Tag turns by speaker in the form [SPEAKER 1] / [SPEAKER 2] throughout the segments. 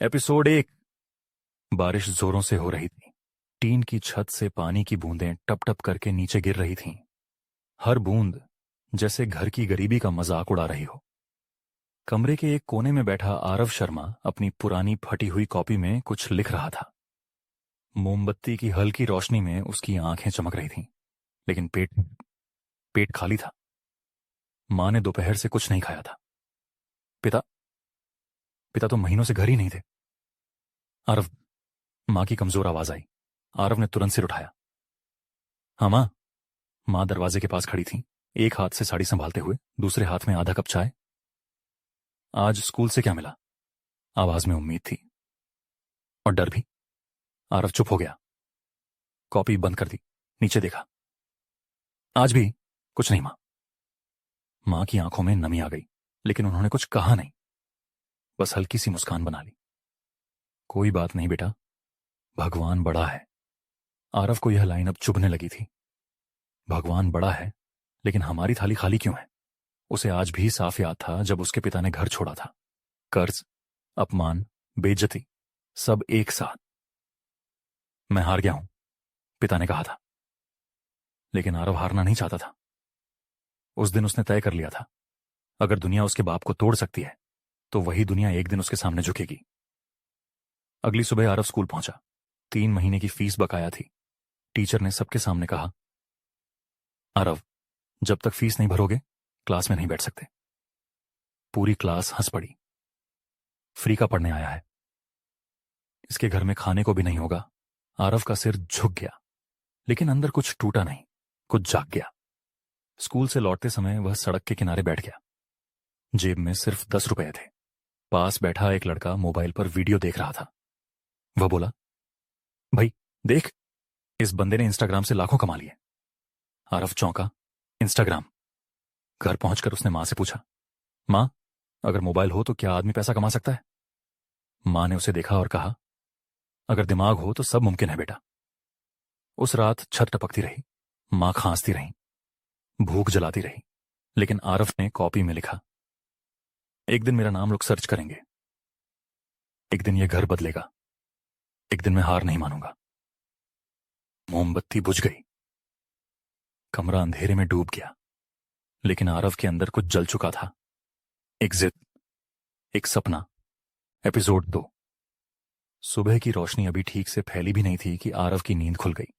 [SPEAKER 1] Episode 1। बारिश जोरों से हो रही थी। टीन की छत से पानी की बूंदें टप टप करके नीचे गिर रही थीं। हर बूंद जैसे घर की गरीबी का मजाक उड़ा रही हो। कमरे के एक कोने में बैठा आरव शर्मा अपनी पुरानी फटी हुई कॉपी में कुछ लिख रहा था। मोमबत्ती की हल्की रोशनी में उसकी आंखें चमक रही थीं, लेकिन पेट पेट खाली था। मां ने दोपहर से कुछ नहीं खाया था। पिता पिता तो महीनों से घर ही नहीं थे। आरव, मां की कमजोर आवाज आई। आरव ने तुरंत सिर उठाया। हाँ मां। मां दरवाजे के पास खड़ी थी, एक हाथ से साड़ी संभालते हुए, दूसरे हाथ में आधा कप चाय। आज स्कूल से क्या मिला? आवाज में उम्मीद थी और डर भी। आरव चुप हो गया, कॉपी बंद कर दी, नीचे देखा। आज भी कुछ नहीं मां। मां की आंखों में नमी आ गई, लेकिन उन्होंने कुछ कहा नहीं, बस हल्की सी मुस्कान बना ली। कोई बात नहीं बेटा, भगवान बड़ा है। आरव को यह लाइन अब चुभने लगी थी। भगवान बड़ा है, लेकिन हमारी थाली खाली क्यों है? उसे आज भी साफ याद था जब उसके पिता ने घर छोड़ा था। कर्ज, अपमान, बेइज्जती, सब एक साथ। मैं हार गया हूं, पिता ने कहा था। लेकिन आरव हारना नहीं चाहता था। उस दिन उसने तय कर लिया था, अगर दुनिया उसके बाप को तोड़ सकती है तो वही दुनिया एक दिन उसके सामने झुकेगी। अगली सुबह आरव स्कूल पहुंचा। 3 महीने की फीस बकाया थी। टीचर ने सबके सामने कहा, आरव, जब तक फीस नहीं भरोगे क्लास में नहीं बैठ सकते। पूरी क्लास हंस पड़ी। फ्री का पढ़ने आया है, इसके घर में खाने को भी नहीं होगा। आरव का सिर झुक गया, लेकिन अंदर कुछ टूटा नहीं, कुछ जाग गया। स्कूल से लौटते समय वह सड़क के किनारे बैठ गया। जेब में सिर्फ 10 रुपए थे। पास बैठा एक लड़का मोबाइल पर वीडियो देख रहा था। वह बोला, भाई देख, इस बंदे ने इंस्टाग्राम से लाखों कमा लिए। आरव चौंका। इंस्टाग्राम? घर पहुंचकर उसने मां से पूछा, मां, अगर मोबाइल हो तो क्या आदमी पैसा कमा सकता है? मां ने उसे देखा और कहा, अगर दिमाग हो तो सब मुमकिन है बेटा। उस रात छत टपकती रही, मां खांसती रही, भूख जलाती रही, लेकिन आरव ने कॉपी में लिखा, एक दिन मेरा नाम लोग सर्च करेंगे, एक दिन यह घर बदलेगा, एक दिन मैं हार नहीं मानूंगा। मोमबत्ती बुझ गई। कमरा अंधेरे में डूब गया, लेकिन आरव के अंदर कुछ जल चुका था। एक जिद, एक सपना। एपिसोड 2। सुबह की रोशनी अभी ठीक से फैली भी नहीं थी कि आरव की नींद खुल गई।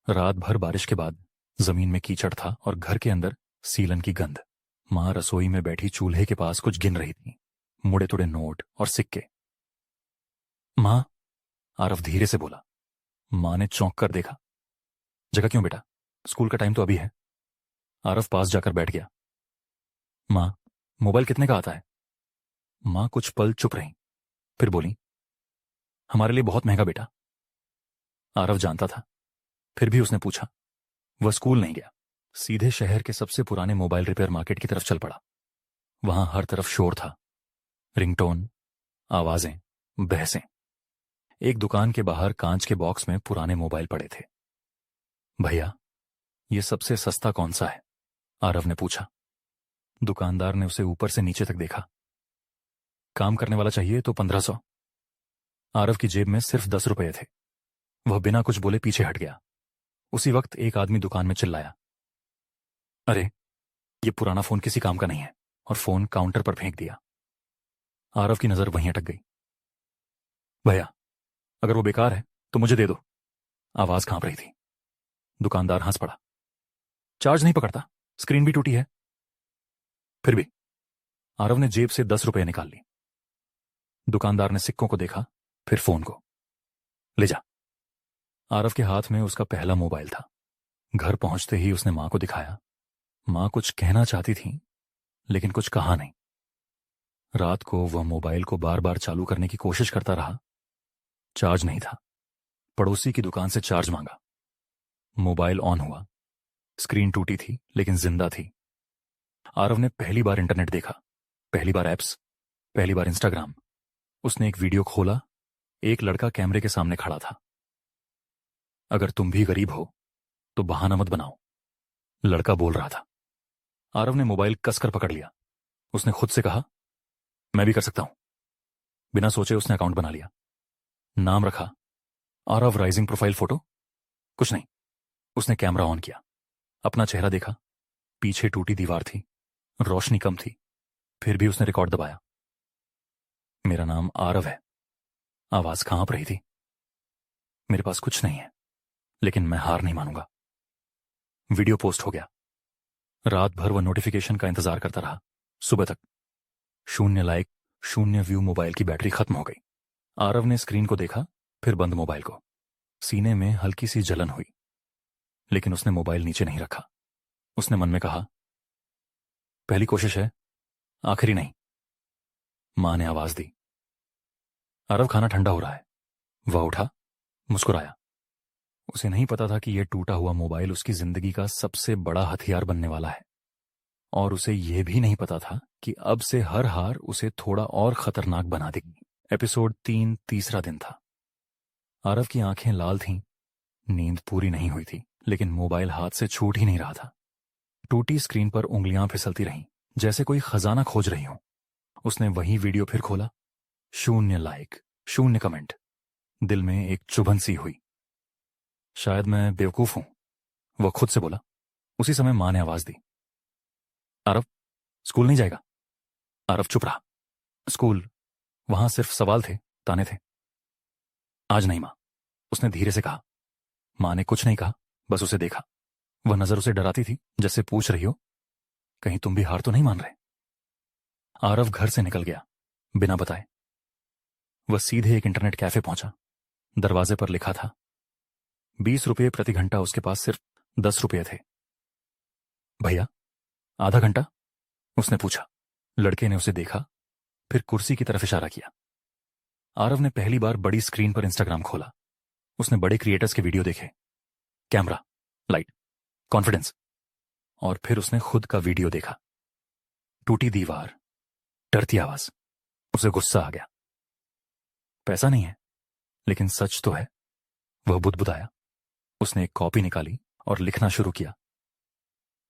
[SPEAKER 1] रात भर बारिश के बाद जमीन में कीचड़ था और घर के अंदर सीलन की गंध। मां रसोई में बैठी चूल्हे के पास कुछ गिन रही थी, मुड़े तुड़े नोट और सिक्के। मां, आरव धीरे से बोला। मां ने चौंक कर देखा। जगह क्यों बेटा, स्कूल का टाइम तो अभी है। आरव पास जाकर बैठ गया। मां, मोबाइल कितने का आता है? मां कुछ पल चुप रही, फिर बोली, हमारे लिए बहुत महंगा बेटा। आरव जानता था, फिर भी उसने पूछा। वह स्कूल नहीं गया, सीधे शहर के सबसे पुराने मोबाइल रिपेयर मार्केट की तरफ चल पड़ा। वहां हर तरफ शोर था, रिंगटोन, आवाजें, बहसें। एक दुकान के बाहर कांच के बॉक्स में पुराने मोबाइल पड़े थे। भैया, ये सबसे सस्ता कौन सा है? आरव ने पूछा। दुकानदार ने उसे ऊपर से नीचे तक देखा। काम करने वाला चाहिए तो 1500। आरव की जेब में सिर्फ 10 रुपए थे। वह बिना कुछ बोले पीछे हट गया। उसी वक्त एक आदमी दुकान में चिल्लाया, अरे, ये पुराना फोन किसी काम का नहीं है, और फोन काउंटर पर फेंक दिया। आरव की नजर वहीं अटक गई। भैया, अगर वो बेकार है तो मुझे दे दो। आवाज कांप रही थी। दुकानदार हंस पड़ा। चार्ज नहीं पकड़ता, स्क्रीन भी टूटी है। फिर भी आरव ने जेब से 10 रुपए निकाल ली। दुकानदार ने सिक्कों को देखा, फिर फोन को। ले जा। आरव के हाथ में उसका पहला मोबाइल था। घर पहुंचते ही उसने मां को दिखाया। मां कुछ कहना चाहती थी, लेकिन कुछ कहा नहीं। रात को वह मोबाइल को बार बार चालू करने की कोशिश करता रहा। चार्ज नहीं था। पड़ोसी की दुकान से चार्ज मांगा। मोबाइल ऑन हुआ। स्क्रीन टूटी थी, लेकिन जिंदा थी। आरव ने पहली बार इंटरनेट देखा, पहली बार एप्स, पहली बार इंस्टाग्राम। उसने एक वीडियो खोला। एक लड़का कैमरे के सामने खड़ा था। अगर तुम भी गरीब हो तो बहाना मत बनाओ, लड़का बोल रहा था। आरव ने मोबाइल कसकर पकड़ लिया। उसने खुद से कहा, मैं भी कर सकता हूं। बिना सोचे उसने अकाउंट बना लिया। नाम रखा आरव राइजिंग प्रोफाइल फोटो। कुछ नहीं, उसने कैमरा ऑन किया, अपना चेहरा देखा। पीछे टूटी दीवार थी, रोशनी कम थी, फिर भी उसने रिकॉर्ड दबाया। मेरा नाम आरव है। आवाज कांप रही थी। मेरे पास कुछ नहीं है, लेकिन मैं हार नहीं मानूंगा। वीडियो पोस्ट हो गया। रात भर वह नोटिफिकेशन का इंतजार करता रहा। सुबह तक 0 लाइक, 0 व्यू। मोबाइल की बैटरी खत्म हो गई। आरव ने स्क्रीन को देखा, फिर बंद मोबाइल को। सीने में हल्की सी जलन हुई, लेकिन उसने मोबाइल नीचे नहीं रखा। उसने मन में कहा, पहली कोशिश है, आखिरी नहीं। मां ने आवाज दी, आरव खाना ठंडा हो रहा है। वह उठा, मुस्कुराया। उसे नहीं पता था कि यह टूटा हुआ मोबाइल उसकी जिंदगी का सबसे बड़ा हथियार बनने वाला है। और उसे यह भी नहीं पता था कि अब से हर हार उसे थोड़ा और खतरनाक बना देगी। एपिसोड 3, तीसरा दिन था। आरव की आंखें लाल थीं। नींद पूरी नहीं हुई थी, लेकिन मोबाइल हाथ से छूट ही नहीं रहा था। टूटी स्क्रीन पर उंगलियां फिसलती रहीं, जैसे कोई खजाना खोज रही हो। उसने वही वीडियो फिर खोला। 0 लाइक, 0 कमेंट। दिल में एक चुभन सी हुई। शायद मैं बेवकूफ हूं, वह खुद से बोला। उसी समय मां ने आवाज दी, आरव स्कूल नहीं जाएगा? आरव चुप रहा। स्कूल? वहां सिर्फ सवाल थे, ताने थे। आज नहीं मां, उसने धीरे से कहा। मां ने कुछ नहीं कहा, बस उसे देखा। वह नजर उसे डराती थी, जैसे पूछ रही हो, कहीं तुम भी हार तो नहीं मान रहे? आरव घर से निकल गया, बिना बताए। वह सीधे एक इंटरनेट कैफे पहुंचा। दरवाजे पर लिखा था 20 रुपये प्रति घंटा। उसके पास सिर्फ 10 रुपये थे। भैया, आधा घंटा? उसने पूछा। लड़के ने उसे देखा, फिर कुर्सी की तरफ इशारा किया। आरव ने पहली बार बड़ी स्क्रीन पर इंस्टाग्राम खोला। उसने बड़े क्रिएटर्स के वीडियो देखे। Camera, light, confidence. और फिर उसने खुद का वीडियो देखा। टूटी दीवार, डरती आवाज। उसे गुस्सा आ गया। पैसा नहीं है, लेकिन सच तो है। वह बुदबुदाया। उसने एक कॉपी निकाली और लिखना शुरू किया।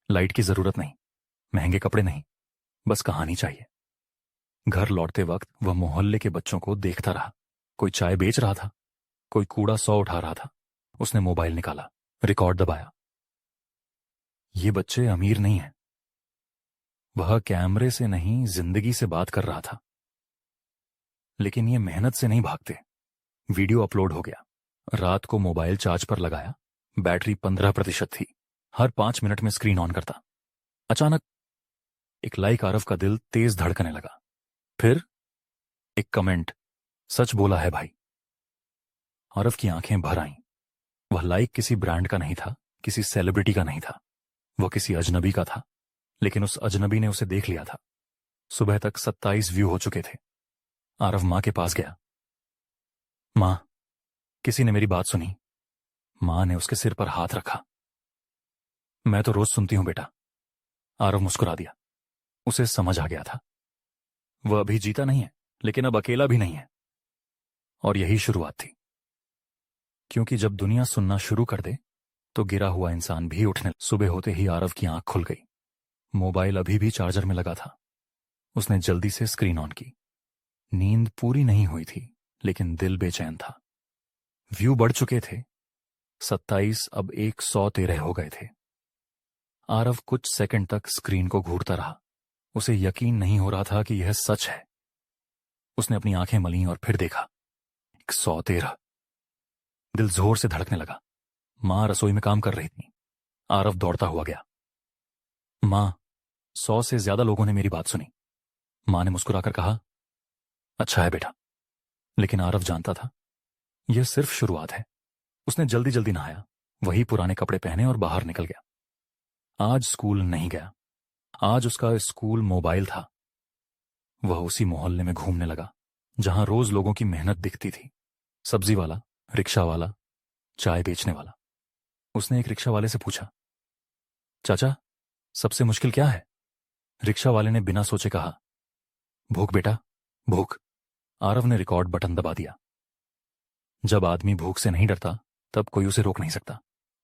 [SPEAKER 1] लाइट की जरूरत नहीं, महंगे कपड़े नहीं, बस कहानी चाहिए। घर लौटते वक्त वह मोहल्ले के बच्चों को देखता रहा। कोई चाय बेच रहा था, कोई कूड़ा सौ उठा रहा था। उसने मोबाइल निकाला, रिकॉर्ड दबाया। ये बच्चे अमीर नहीं हैं। वह कैमरे से नहीं, जिंदगी से बात कर रहा था। लेकिन ये मेहनत से नहीं भागते। वीडियो अपलोड हो गया। रात को मोबाइल चार्ज पर लगाया। बैटरी 15% थी। हर 5 मिनट में स्क्रीन ऑन करता। अचानक एक लाइक। आरव का दिल तेज धड़कने लगा। फिर एक कमेंट, सच बोला है भाई। आरव की आंखें भर आईं। वह लाइक किसी ब्रांड का नहीं था, किसी सेलिब्रिटी का नहीं था। वह किसी अजनबी का था, लेकिन उस अजनबी ने उसे देख लिया था। सुबह तक 27 व्यू हो चुके थे। आरव मां के पास गया। मां, किसी ने मेरी बात सुनी। मां ने उसके सिर पर हाथ रखा। मैं तो रोज सुनती हूं बेटा। आरव मुस्कुरा दिया। उसे समझ आ गया था, वह अभी जीता नहीं है, लेकिन अब अकेला भी नहीं है। और यही शुरुआत थी, क्योंकि जब दुनिया सुनना शुरू कर दे तो गिरा हुआ इंसान भी उठने। सुबह होते ही आरव की आंख खुल गई। मोबाइल अभी भी चार्जर में लगा था। उसने जल्दी से स्क्रीन ऑन की। नींद पूरी नहीं हुई थी, लेकिन दिल बेचैन था। व्यू बढ़ चुके थे। 27 अब 113 हो गए थे। आरव कुछ सेकंड तक स्क्रीन को घूरता रहा। उसे यकीन नहीं हो रहा था कि यह सच है। उसने अपनी आंखें मलीं और फिर देखा, 113। दिल जोर से धड़कने लगा। मां रसोई में काम कर रही थी। आरव दौड़ता हुआ गया। मां, 100 से ज्यादा लोगों ने मेरी बात सुनी। मां ने मुस्कुराकर कहा, अच्छा है बेटा। लेकिन आरव जानता था, यह सिर्फ शुरुआत है। उसने जल्दी जल्दी नहाया, वही पुराने कपड़े पहने और बाहर निकल गया। आज स्कूल नहीं गया। आज उसका स्कूल मोबाइल था। वह उसी मोहल्ले में घूमने लगा जहां रोज लोगों की मेहनत दिखती थी। सब्जी वाला, रिक्शा वाला, चाय बेचने वाला। उसने एक रिक्शा वाले से पूछा, चाचा, सबसे मुश्किल क्या है? रिक्शा वाले ने बिना सोचे कहा, भूख बेटा, भूख। आरव ने रिकॉर्ड बटन दबा दिया। जब आदमी भूख से नहीं डरता, तब कोई उसे रोक नहीं सकता,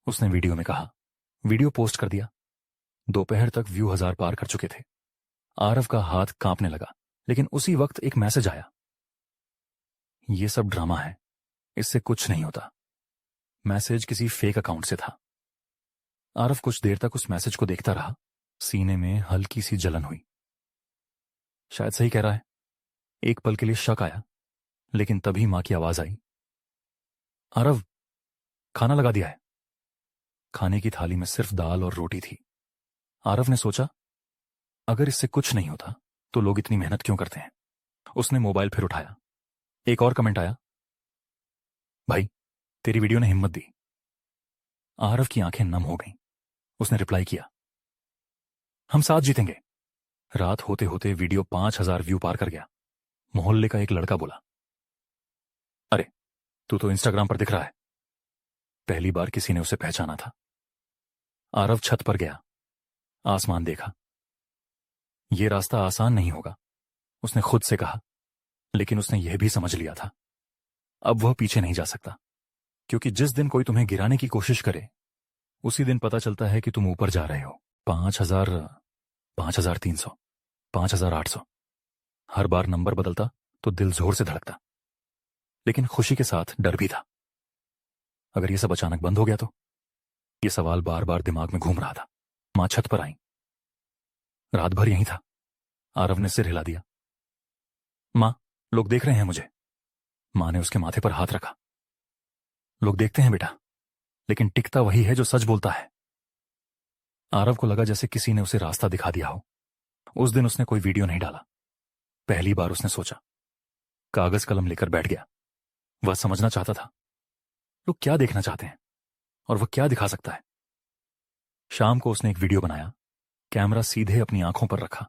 [SPEAKER 1] उसने वीडियो में कहा। वीडियो पोस्ट कर दिया। दोपहर तक व्यू 1000 पार कर चुके थे। आरव का हाथ कांपने लगा, लेकिन उसी वक्त एक मैसेज आया, ये सब ड्रामा है, इससे कुछ नहीं होता। मैसेज किसी फेक अकाउंट से था। आरव कुछ देर तक उस मैसेज को देखता रहा। सीने में हल्की सी जलन हुई। शायद सही कह रहा है। एक पल के लिए शक आया, लेकिन तभी मां की आवाज आई, आरव, खाना लगा दिया है। खाने की थाली में सिर्फ दाल और रोटी थी। आरव ने सोचा, अगर इससे कुछ नहीं होता तो लोग इतनी मेहनत क्यों करते हैं। उसने मोबाइल फिर उठाया। एक और कमेंट आया, भाई तेरी वीडियो ने हिम्मत दी। आरव की आंखें नम हो गईं। उसने रिप्लाई किया, हम साथ जीतेंगे। रात होते होते वीडियो 5,000 व्यू पार कर गया। मोहल्ले का एक लड़का बोला, अरे तू तो इंस्टाग्राम पर दिख रहा है। पहली बार किसी ने उसे पहचाना था। आरव छत पर गया, आसमान देखा। यह रास्ता आसान नहीं होगा, उसने खुद से कहा, लेकिन उसने यह भी समझ लिया था, अब वह पीछे नहीं जा सकता। क्योंकि जिस दिन कोई तुम्हें गिराने की कोशिश करे, उसी दिन पता चलता है कि तुम ऊपर जा रहे हो। 5,000, 5,300, 5,800। हर बार नंबर बदलता तो दिल जोर से धड़कता, लेकिन खुशी के साथ डर भी था। अगर यह सब अचानक बंद हो गया तो? यह सवाल बार बार दिमाग में घूम रहा था। मां छत पर आई। रात भर यहीं था। आरव ने सिर हिला दिया। मां, लोग देख रहे हैं मुझे। मां ने उसके माथे पर हाथ रखा। लोग देखते हैं बेटा, लेकिन टिकता वही है जो सच बोलता है। आरव को लगा जैसे किसी ने उसे रास्ता दिखा दिया हो। उस दिन उसने कोई वीडियो नहीं डाला। पहली बार उसने सोचा। कागज कलम लेकर बैठ गया। वह समझना चाहता था लोग क्या देखना चाहते हैं और वह क्या दिखा सकता है। शाम को उसने एक वीडियो बनाया, कैमरा सीधे अपनी आंखों पर रखा।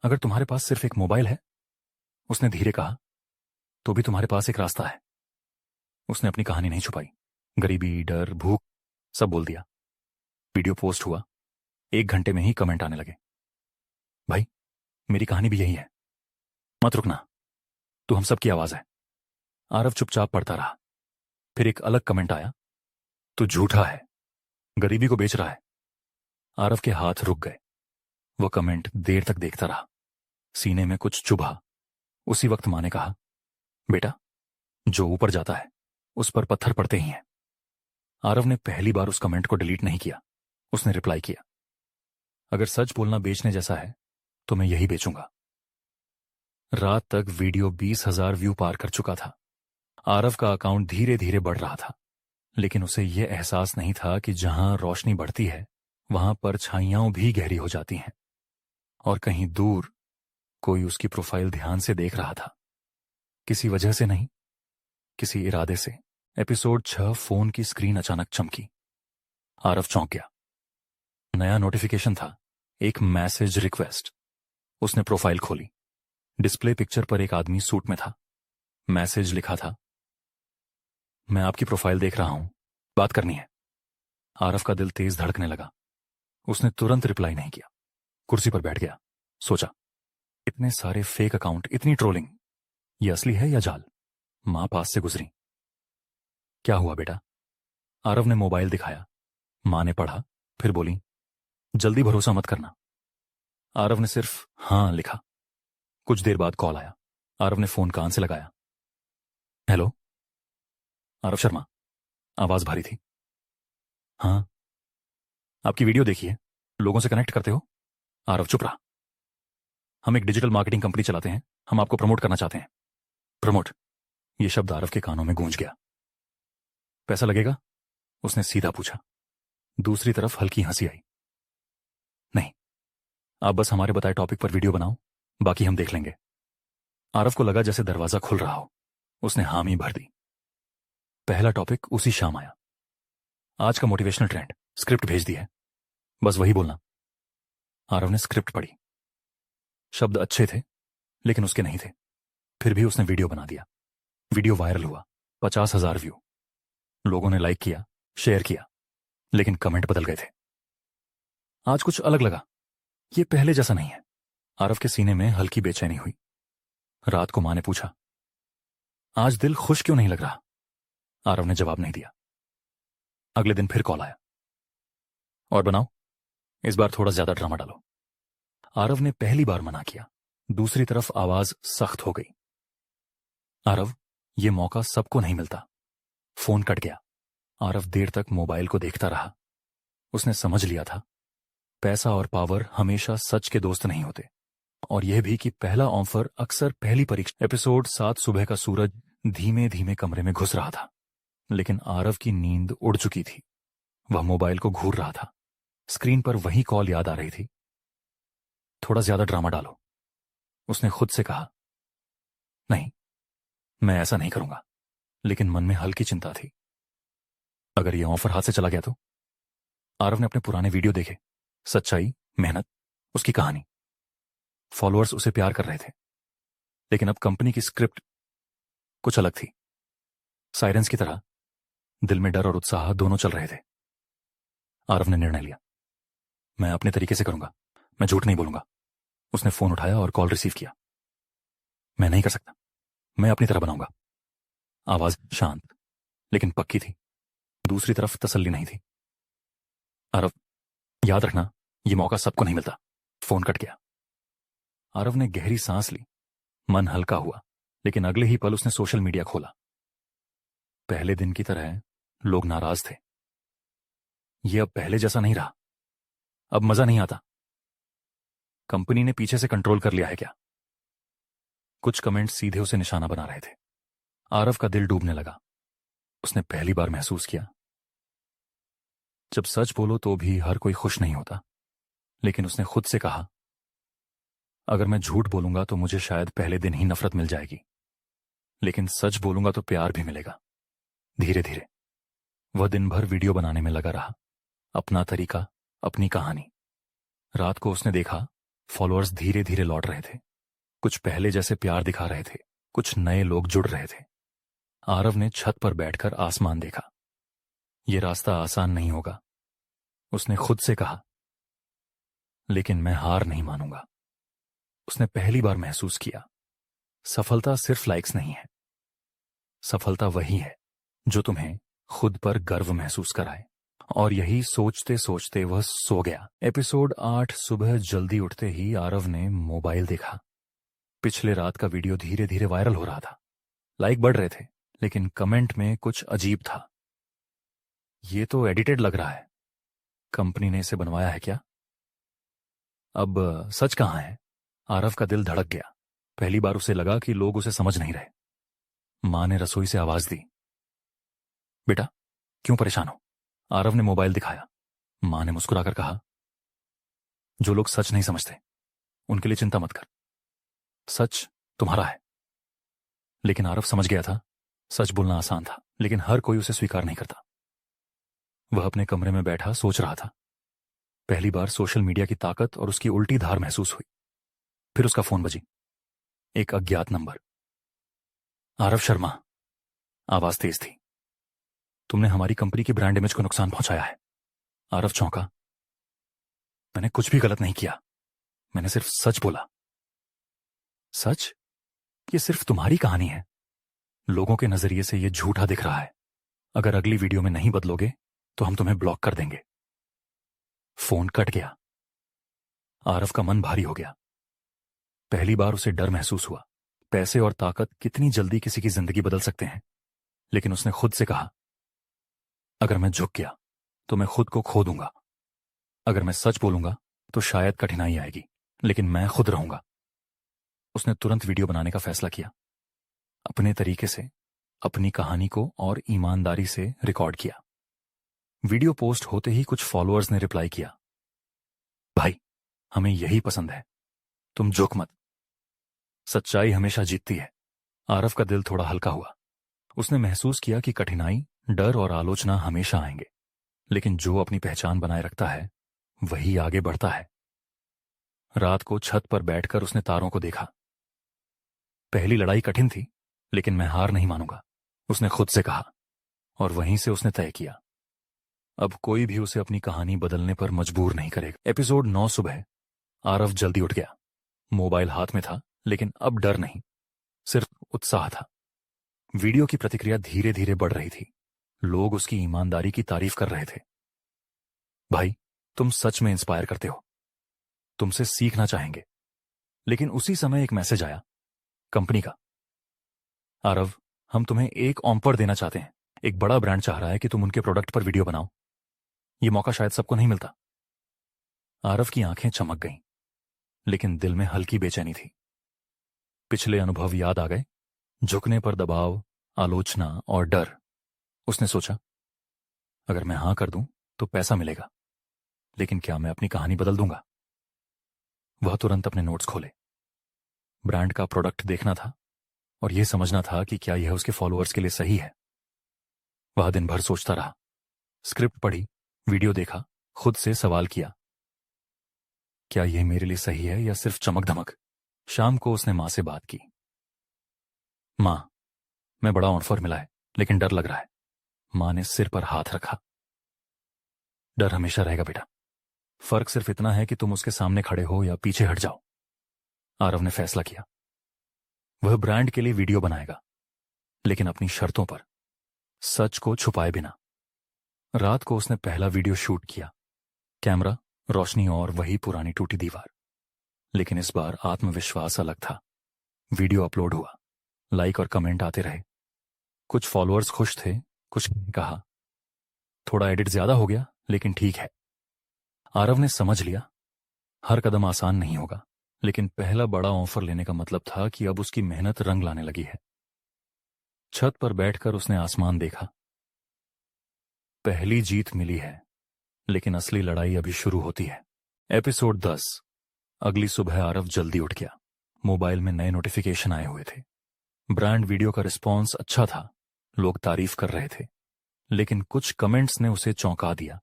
[SPEAKER 1] अगर तुम्हारे पास सिर्फ एक मोबाइल है, उसने धीरे कहा, तो भी तुम्हारे पास एक रास्ता है। उसने अपनी कहानी नहीं छुपाई। गरीबी, डर, भूख सब बोल दिया। वीडियो पोस्ट हुआ। 1 घंटे में ही कमेंट आने लगे, भाई मेरी कहानी भी यही है, मत रुकना, तू हम सब की आवाज है। आरव चुपचाप पढ़ता रहा। फिर एक अलग कमेंट आया, तू झूठा है, गरीबी को बेच रहा है। आरव के हाथ रुक गए। वो कमेंट देर तक देखता रहा। सीने में कुछ चुभा। उसी वक्त मां ने कहा, बेटा जो ऊपर जाता है उस पर पत्थर पड़ते ही हैं। आरव ने पहली बार उस कमेंट को डिलीट नहीं किया। उसने रिप्लाई किया, अगर सच बोलना बेचने जैसा है तो मैं यही बेचूंगा। रात तक वीडियो 20,000 व्यू पार कर चुका था। आरव का अकाउंट धीरे धीरे बढ़ रहा था, लेकिन उसे यह एहसास नहीं था कि जहां रोशनी बढ़ती है वहां परछाइयां भी गहरी हो जाती हैं। और कहीं दूर कोई उसकी प्रोफाइल ध्यान से देख रहा था। किसी वजह से नहीं, किसी इरादे से। एपिसोड 6 फोन की स्क्रीन अचानक चमकी। आरव चौंक गया। नया नोटिफिकेशन था, एक मैसेज रिक्वेस्ट। उसने प्रोफाइल खोली। डिस्प्ले पिक्चर पर एक आदमी सूट में था। मैसेज लिखा था, मैं आपकी प्रोफाइल देख रहा हूं, बात करनी है। आरव का दिल तेज धड़कने लगा। उसने तुरंत रिप्लाई नहीं किया। कुर्सी पर बैठ गया। सोचा, इतने सारे फेक अकाउंट, इतनी ट्रोलिंग, ये असली है या जाल? मां पास से गुजरी। क्या हुआ बेटा? आरव ने मोबाइल दिखाया। मां ने पढ़ा, फिर बोली, जल्दी भरोसा मत करना। आरव ने सिर्फ हां लिखा। कुछ देर बाद कॉल आया। आरव ने फोन कान से लगाया। हेलो, आरव शर्मा। आवाज भारी थी। हाँ, आपकी वीडियो देखी है, लोगों से कनेक्ट करते हो। आरव चुप रहा। हम एक डिजिटल मार्केटिंग कंपनी चलाते हैं, हम आपको प्रमोट करना चाहते हैं। प्रमोट, यह शब्द आरव के कानों में गूंज गया। पैसा लगेगा? उसने सीधा पूछा। दूसरी तरफ हल्की हंसी आई। नहीं, आप बस हमारे बताए टॉपिक पर वीडियो बनाओ, बाकी हम देख लेंगे। आरव को लगा जैसे दरवाजा खुल रहा हो। उसने हामी भर दी। पहला टॉपिक उसी शाम आया। आज का मोटिवेशनल ट्रेंड, स्क्रिप्ट भेज दी है, बस वही बोलना। आरव ने स्क्रिप्ट पढ़ी। शब्द अच्छे थे, लेकिन उसके नहीं थे। फिर भी उसने वीडियो बना दिया। वीडियो वायरल हुआ। 50,000 व्यू। लोगों ने लाइक किया, शेयर किया, लेकिन कमेंट बदल गए थे। आज कुछ अलग लगा, ये पहले जैसा नहीं है। आरव के सीने में हल्की बेचैनी हुई। रात को मां ने पूछा, आज दिल खुश क्यों नहीं लग रहा? आरव ने जवाब नहीं दिया। अगले दिन फिर कॉल आया। और बनाओ, इस बार थोड़ा ज्यादा ड्रामा डालो। आरव ने पहली बार मना किया। दूसरी तरफ आवाज सख्त हो गई। आरव, ये मौका सबको नहीं मिलता। फोन कट गया। आरव देर तक मोबाइल को देखता रहा। उसने समझ लिया था, पैसा और पावर हमेशा सच के दोस्त नहीं होते, और यह भी कि पहला ऑफर अक्सर पहली परीक्षा। एपिसोड 7। सुबह का सूरज धीमे धीमे कमरे में घुस रहा था, लेकिन आरव की नींद उड़ चुकी थी। वह मोबाइल को घूर रहा था। स्क्रीन पर वही कॉल याद आ रही थी। थोड़ा ज्यादा ड्रामा डालो, उसने खुद से कहा। नहीं, मैं ऐसा नहीं करूंगा, लेकिन मन में हल्की चिंता थी। अगर यह ऑफर हाथ से चला गया तो? आरव ने अपने पुराने वीडियो देखे। सच्चाई, मेहनत, उसकी कहानी। फॉलोअर्स उसे प्यार कर रहे थे, लेकिन अब कंपनी की स्क्रिप्ट कुछ अलग थी। साइरेंस की तरह दिल में डर और उत्साह दोनों चल रहे थे। आरव ने निर्णय लिया, मैं अपने तरीके से करूंगा, मैं झूठ नहीं बोलूंगा। उसने फोन उठाया और कॉल रिसीव किया। मैं नहीं कर सकता, मैं अपनी तरह बनाऊंगा। आवाज शांत लेकिन पक्की थी। दूसरी तरफ तसल्ली नहीं थी। आरव, याद रखना, यह मौका सबको नहीं मिलता। फोन कट गया। आरव ने गहरी सांस ली। मन हल्का हुआ, लेकिन अगले ही पल उसने सोशल मीडिया खोला। पहले दिन की तरह लोग नाराज थे। यह अब पहले जैसा नहीं रहा। अब मजा नहीं आता। कंपनी ने पीछे से कंट्रोल कर लिया है क्या? कुछ कमेंट सीधे उसे निशाना बना रहे थे। आरव का दिल डूबने लगा। उसने पहली बार महसूस किया, जब सच बोलो तो भी हर कोई खुश नहीं होता। लेकिन उसने खुद से कहा, अगर मैं झूठ बोलूंगा तो मुझे शायद पहले दिन ही नफरत मिल जाएगी, लेकिन सच बोलूंगा तो प्यार भी मिलेगा। धीरे धीरे वह दिन भर वीडियो बनाने में लगा रहा। अपना तरीका, अपनी कहानी। रात को उसने देखा, फॉलोअर्स धीरे धीरे लौट रहे थे। कुछ पहले जैसे प्यार दिखा रहे थे, कुछ नए लोग जुड़ रहे थे। आरव ने छत पर बैठकर आसमान देखा। यह रास्ता आसान नहीं होगा, उसने खुद से कहा, लेकिन मैं हार नहीं मानूंगा। उसने पहली बार महसूस किया, सफलता सिर्फ लाइक्स नहीं है। सफलता वही है जो तुम्हें खुद पर गर्व महसूस कराए। और यही सोचते सोचते वह सो गया। एपिसोड 8। सुबह जल्दी उठते ही आरव ने मोबाइल देखा। पिछले रात का वीडियो धीरे धीरे वायरल हो रहा था। लाइक बढ़ रहे थे, लेकिन कमेंट में कुछ अजीब था। ये तो एडिटेड लग रहा है। कंपनी ने इसे बनवाया है क्या? अब सच कहां है? आरव का दिल धड़क गया। पहली बार उसे लगा कि लोग उसे समझ नहीं रहे। मां ने रसोई से आवाज दी, बेटा क्यों परेशान हो? आरव ने मोबाइल दिखाया। मां ने मुस्कुराकर कहा, जो लोग सच नहीं समझते उनके लिए चिंता मत कर, सच तुम्हारा है। लेकिन आरव समझ गया था, सच बोलना आसान था, लेकिन हर कोई उसे स्वीकार नहीं करता। वह अपने कमरे में बैठा सोच रहा था। पहली बार सोशल मीडिया की ताकत और उसकी उल्टी धार महसूस हुई। फिर उसका फोन बजी। एक अज्ञात नंबर। आरव शर्मा, आवाज तेज थी। तुमने हमारी कंपनी की ब्रांड इमेज को नुकसान पहुंचाया है। आरव चौंका। मैंने कुछ भी गलत नहीं किया, मैंने सिर्फ सच बोला। सच? ये सिर्फ तुम्हारी कहानी है। लोगों के नजरिए से ये झूठा दिख रहा है। अगर अगली वीडियो में नहीं बदलोगे तो हम तुम्हें ब्लॉक कर देंगे। फोन कट गया। आरव का मन भारी हो गया। पहली बार उसे डर महसूस हुआ। पैसे और ताकत कितनी जल्दी किसी की जिंदगी बदल सकते हैं। लेकिन उसने खुद से कहा, अगर मैं झुक गया तो मैं खुद को खो दूंगा। अगर मैं सच बोलूंगा तो शायद कठिनाई आएगी, लेकिन मैं खुद रहूंगा। उसने तुरंत वीडियो बनाने का फैसला किया। अपने तरीके से अपनी कहानी को और ईमानदारी से रिकॉर्ड किया। वीडियो पोस्ट होते ही कुछ फॉलोअर्स ने रिप्लाई किया, भाई हमें यही पसंद है, तुम झुक मत, सच्चाई हमेशा जीतती है। आरव का दिल थोड़ा हल्का हुआ। उसने महसूस किया कि कठिनाई, डर और आलोचना हमेशा आएंगे, लेकिन जो अपनी पहचान बनाए रखता है वही आगे बढ़ता है। रात को छत पर बैठकर उसने तारों को देखा। पहली लड़ाई कठिन थी, लेकिन मैं हार नहीं मानूंगा, उसने खुद से कहा। और वहीं से उसने तय किया, अब कोई भी उसे अपनी कहानी बदलने पर मजबूर नहीं करेगा। एपिसोड 9। सुबह आरव जल्दी उठ गया। मोबाइल हाथ में था, लेकिन अब डर नहीं, सिर्फ उत्साह था। वीडियो की प्रतिक्रिया धीरे धीरे बढ़ रही थी। लोग उसकी ईमानदारी की तारीफ कर रहे थे। भाई तुम सच में इंस्पायर करते हो, तुमसे सीखना चाहेंगे। लेकिन उसी समय एक मैसेज आया, कंपनी का। आरव, हम तुम्हें एक ऑफर देना चाहते हैं। एक बड़ा ब्रांड चाह रहा है कि तुम उनके प्रोडक्ट पर वीडियो बनाओ। ये मौका शायद सबको नहीं मिलता। आरव की आंखें चमक गईं, लेकिन दिल में हल्की बेचैनी थी। पिछले अनुभव याद आ गए, झुकने पर दबाव, आलोचना और डर। उसने सोचा, अगर मैं हां कर दूं तो पैसा मिलेगा, लेकिन क्या मैं अपनी कहानी बदल दूंगा? वह तुरंत अपने नोट्स खोले। ब्रांड का प्रोडक्ट देखना था और यह समझना था कि क्या यह उसके फॉलोअर्स के लिए सही है। वह दिन भर सोचता रहा, स्क्रिप्ट पढ़ी, वीडियो देखा, खुद से सवाल किया, क्या यह मेरे लिए सही है या सिर्फ चमक धमक? शाम को उसने मां से बात की। मां, मैं बड़ा ऑफर मिला है, लेकिन डर लग रहा है। मां ने सिर पर हाथ रखा। डर हमेशा रहेगा बेटा, फर्क सिर्फ इतना है कि तुम उसके सामने खड़े हो या पीछे हट जाओ। आरव ने फैसला किया, वह ब्रांड के लिए वीडियो बनाएगा, लेकिन अपनी शर्तों पर, सच को छुपाए बिना। रात को उसने पहला वीडियो शूट किया। कैमरा, रोशनी और वही पुरानी टूटी दीवार। लेकिन इस बार आत्मविश्वास अलग था। वीडियो अपलोड हुआ, लाइक और कमेंट आते रहे। कुछ फॉलोअर्स खुश थे, कुछ ने कहा थोड़ा एडिट ज्यादा हो गया, लेकिन ठीक है। आरव ने समझ लिया, हर कदम आसान नहीं होगा, लेकिन पहला बड़ा ऑफर लेने का मतलब था कि अब उसकी मेहनत रंग लाने लगी है। छत पर बैठकर उसने आसमान देखा। पहली जीत मिली है, लेकिन असली लड़ाई अभी शुरू होती है। एपिसोड 10। अगली सुबह आरव जल्दी उठ गया। मोबाइल में नए नोटिफिकेशन आए हुए थे। ब्रांड वीडियो का रिस्पॉन्स अच्छा था, लोग तारीफ कर रहे थे, लेकिन कुछ कमेंट्स ने उसे चौंका दिया।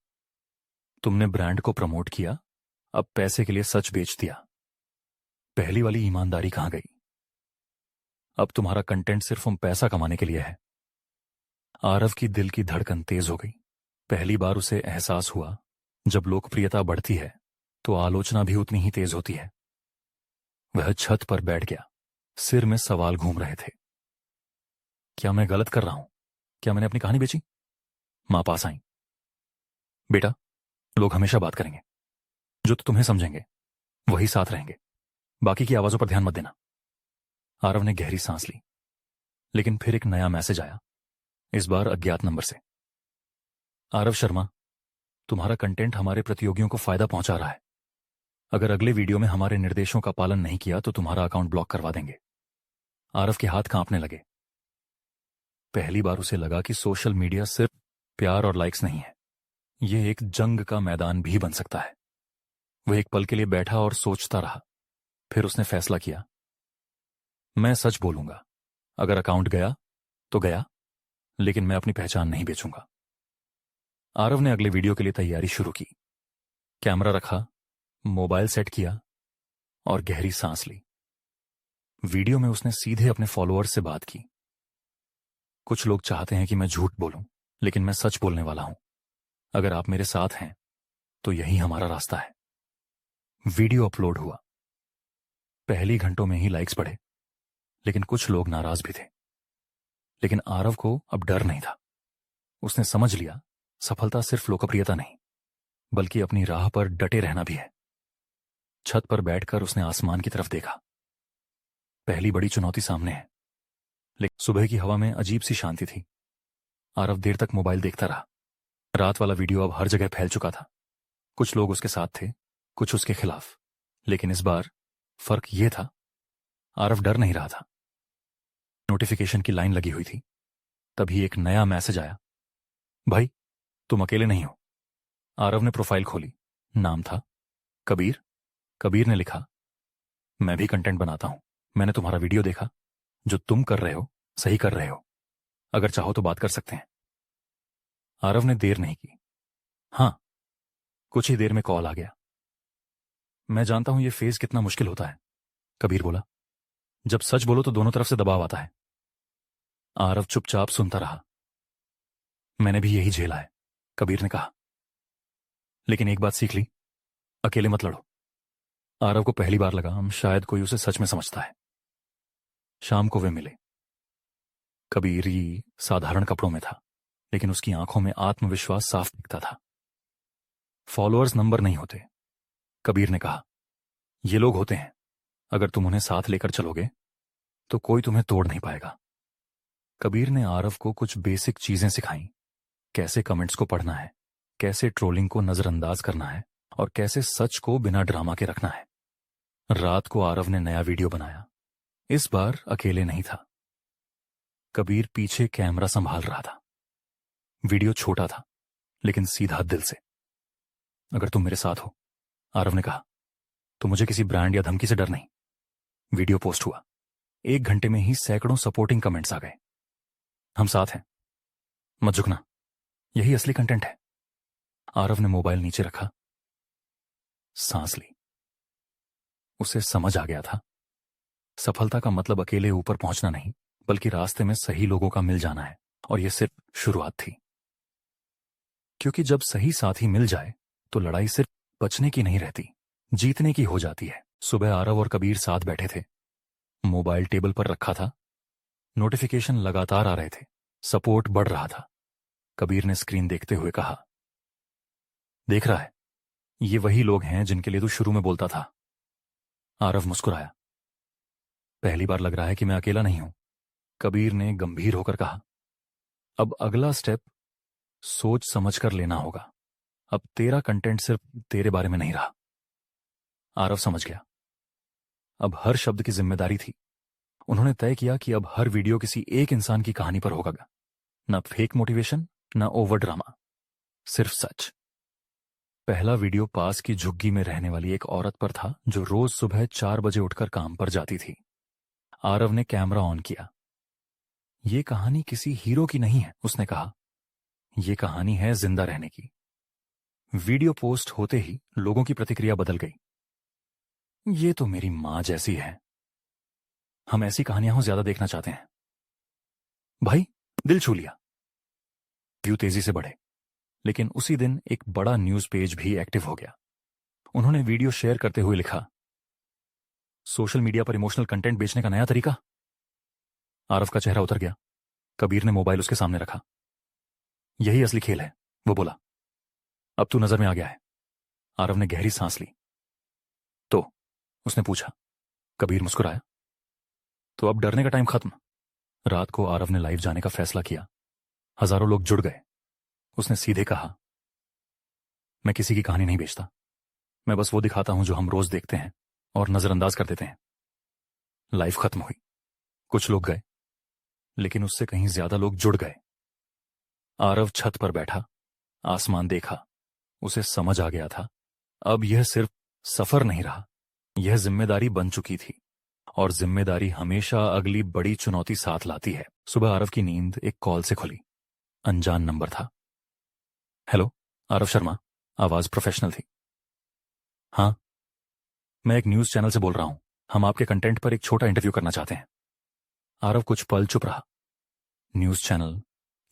[SPEAKER 1] तुमने ब्रांड को प्रमोट किया, अब पैसे के लिए सच बेच दिया। पहली वाली ईमानदारी कहां गई? अब तुम्हारा कंटेंट सिर्फ पैसा कमाने के लिए है। आरव की दिल की धड़कन तेज हो गई। पहली बार उसे एहसास हुआ, जब लोकप्रियता बढ़ती है तो आलोचना भी उतनी ही तेज होती है। वह छत पर बैठ गया, सिर में सवाल घूम रहे थे। क्या मैं गलत कर रहा हूं? क्या मैंने अपनी कहानी बेची? मां पास आई। बेटा, लोग हमेशा बात करेंगे, जो तो तुम्हें समझेंगे वही साथ रहेंगे, बाकी की आवाजों पर ध्यान मत देना। आरव ने गहरी सांस ली, लेकिन फिर एक नया मैसेज आया, इस बार अज्ञात नंबर से। आरव शर्मा, तुम्हारा कंटेंट हमारे प्रतियोगियों को फायदा पहुंचा रहा है। अगर अगले वीडियो में हमारे निर्देशों का पालन नहीं किया तो तुम्हारा अकाउंट ब्लॉक करवा देंगे। आरव के हाथ कांपने लगे। पहली बार उसे लगा कि सोशल मीडिया सिर्फ प्यार और लाइक्स नहीं है, यह एक जंग का मैदान भी बन सकता है। वह एक पल के लिए बैठा और सोचता रहा। फिर उसने फैसला किया, मैं सच बोलूंगा। अगर अकाउंट गया तो गया, लेकिन मैं अपनी पहचान नहीं बेचूंगा। आरव ने अगले वीडियो के लिए तैयारी शुरू की। कैमरा रखा, मोबाइल सेट किया और गहरी सांस ली। वीडियो में उसने सीधे अपने फॉलोअर्स से बात की। कुछ लोग चाहते हैं कि मैं झूठ बोलूं, लेकिन मैं सच बोलने वाला हूं। अगर आप मेरे साथ हैं तो यही हमारा रास्ता है। वीडियो अपलोड हुआ। पहली घंटों में ही लाइक्स बढ़े, लेकिन कुछ लोग नाराज भी थे। लेकिन आरव को अब डर नहीं था। उसने समझ लिया, सफलता सिर्फ लोकप्रियता नहीं, बल्कि अपनी राह पर डटे रहना भी है। छत पर बैठकर उसने आसमान की तरफ देखा। पहली बड़ी चुनौती सामने है, लेकिन सुबह की हवा में अजीब सी शांति थी। आरव देर तक मोबाइल देखता रहा। रात वाला वीडियो अब हर जगह फैल चुका था। कुछ लोग उसके साथ थे, कुछ उसके खिलाफ, लेकिन इस बार फर्क यह था, आरव डर नहीं रहा था। नोटिफिकेशन की लाइन लगी हुई थी। तभी एक नया मैसेज आया, भाई तुम अकेले नहीं हो। आरव ने प्रोफाइल खोली। नाम था कबीर। कबीर ने लिखा, मैं भी कंटेंट बनाता हूं। मैंने तुम्हारा वीडियो देखा, जो तुम कर रहे हो सही कर रहे हो। अगर चाहो तो बात कर सकते हैं। आरव ने देर नहीं की। हां। कुछ ही देर में कॉल आ गया। मैं जानता हूं यह फेज कितना मुश्किल होता है, कबीर बोला। जब सच बोलो तो दोनों तरफ से दबाव आता है। आरव चुपचाप सुनता रहा। मैंने भी यही झेला है, कबीर ने कहा। लेकिन एक बात सीख ली, अकेले मत लड़ो। आरव को पहली बार लगा शायद कोई उसे सच में समझता है। शाम को वे मिले। कबीर ही साधारण कपड़ों में था, लेकिन उसकी आंखों में आत्मविश्वास साफ दिखता था। फॉलोअर्स नंबर नहीं होते, कबीर ने कहा। ये लोग होते हैं। अगर तुम उन्हें साथ लेकर चलोगे तो कोई तुम्हें तोड़ नहीं पाएगा। कबीर ने आरव को कुछ बेसिक चीजें सिखाई, कैसे कमेंट्स को पढ़ना है, कैसे ट्रोलिंग को नजरअंदाज करना है और कैसे सच को बिना ड्रामा के रखना है। रात को आरव ने नया वीडियो बनाया। इस बार अकेले नहीं था। कबीर पीछे कैमरा संभाल रहा था। वीडियो छोटा था लेकिन सीधा दिल से। अगर तुम मेरे साथ हो, आरव ने कहा, तो मुझे किसी ब्रांड या धमकी से डर नहीं। वीडियो पोस्ट हुआ। 1 घंटे में ही सैकड़ों सपोर्टिंग कमेंट्स आ गए। हम साथ हैं, मत झुकना, यही असली कंटेंट है। आरव ने मोबाइल नीचे रखा, सांस ली। उसे समझ आ गया था, सफलता का मतलब अकेले ऊपर पहुंचना नहीं, बल्कि रास्ते में सही लोगों का मिल जाना है। और यह सिर्फ शुरुआत थी, क्योंकि जब सही साथी मिल जाए तो लड़ाई सिर्फ बचने की नहीं रहती, जीतने की हो जाती है। सुबह आरव और कबीर साथ बैठे थे। मोबाइल टेबल पर रखा था। नोटिफिकेशन लगातार आ रहे थे, सपोर्ट बढ़ रहा था। कबीर ने स्क्रीन देखते हुए कहा, देख रहा है, ये वही लोग हैं जिनके लिए तू शुरू में बोलता था। आरव मुस्कुराया। पहली बार लग रहा है कि मैं अकेला नहीं हूं। कबीर ने गंभीर होकर कहा, अब अगला स्टेप सोच समझ कर लेना होगा। अब तेरा कंटेंट सिर्फ तेरे बारे में नहीं रहा। आरव समझ गया। अब हर शब्द की जिम्मेदारी थी। उन्होंने तय किया कि अब हर वीडियो किसी एक इंसान की कहानी पर होगा। न फेक मोटिवेशन, न ओवर ड्रामा, सिर्फ सच। पहला वीडियो पास की झुग्गी में रहने वाली एक औरत पर था जो रोज सुबह 4 बजे उठकर काम पर जाती थी। आरव ने कैमरा ऑन किया। यह कहानी किसी हीरो की नहीं है, उसने कहा। यह कहानी है जिंदा रहने की। वीडियो पोस्ट होते ही लोगों की प्रतिक्रिया बदल गई। ये तो मेरी मां जैसी है। हम ऐसी कहानियां ज्यादा देखना चाहते हैं। भाई, दिल छू लिया। व्यू तेजी से बढ़े। लेकिन उसी दिन एक बड़ा न्यूज पेज भी एक्टिव हो गया। उन्होंने वीडियो शेयर करते हुए लिखा, सोशल मीडिया पर इमोशनल कंटेंट बेचने का नया तरीका। आरव का चेहरा उतर गया। कबीर ने मोबाइल उसके सामने रखा। यही असली खेल है, वो बोला। अब तू नजर में आ गया है। आरव ने गहरी सांस ली। तो उसने पूछा। कबीर मुस्कुराया। तो अब डरने का टाइम खत्म। रात को आरव ने लाइव जाने का फैसला किया। हजारों लोग जुड़ गए। उसने सीधे कहा, मैं किसी की कहानी नहीं बेचता। मैं बस वो दिखाता हूं जो हम रोज देखते हैं और नजरअंदाज कर देते हैं। लाइफ खत्म हुई। कुछ लोग गए, लेकिन उससे कहीं ज्यादा लोग जुड़ गए। आरव छत पर बैठा, आसमान देखा। उसे समझ आ गया था, अब यह सिर्फ सफर नहीं रहा, यह जिम्मेदारी बन चुकी थी। और जिम्मेदारी हमेशा अगली बड़ी चुनौती साथ लाती है। सुबह आरव की नींद एक कॉल से खुली। अनजान नंबर था। हेलो, आरव शर्मा। आवाज प्रोफेशनल थी। हाँ, मैं एक न्यूज चैनल से बोल रहा हूं। हम आपके कंटेंट पर एक छोटा इंटरव्यू करना चाहते हैं। आरव कुछ पल चुप रहा। न्यूज चैनल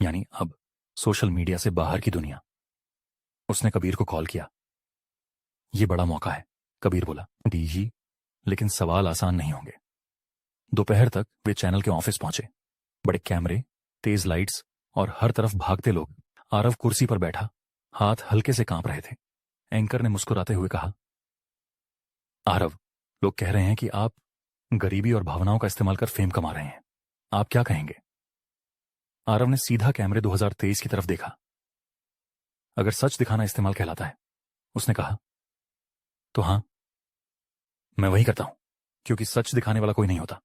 [SPEAKER 1] यानी अब सोशल मीडिया से बाहर की दुनिया। उसने कबीर को कॉल किया। यह बड़ा मौका है, कबीर बोला। जी, लेकिन सवाल आसान नहीं होंगे। दोपहर तक वे चैनल के ऑफिस पहुंचे। बड़े कैमरे, तेज लाइट्स और हर तरफ भागते लोग। आरव कुर्सी पर बैठा, हाथ हल्के से कांप रहे थे। एंकर ने मुस्कुराते हुए कहा, आरव, लोग कह रहे हैं कि आप गरीबी और भावनाओं का इस्तेमाल कर फेम कमा रहे हैं। आप क्या कहेंगे? आरव ने सीधा कैमरे 2023 की तरफ देखा। अगर सच दिखाना इस्तेमाल कहलाता है, उसने कहा, तो हां, मैं वही करता हूं, क्योंकि सच दिखाने वाला कोई नहीं होता।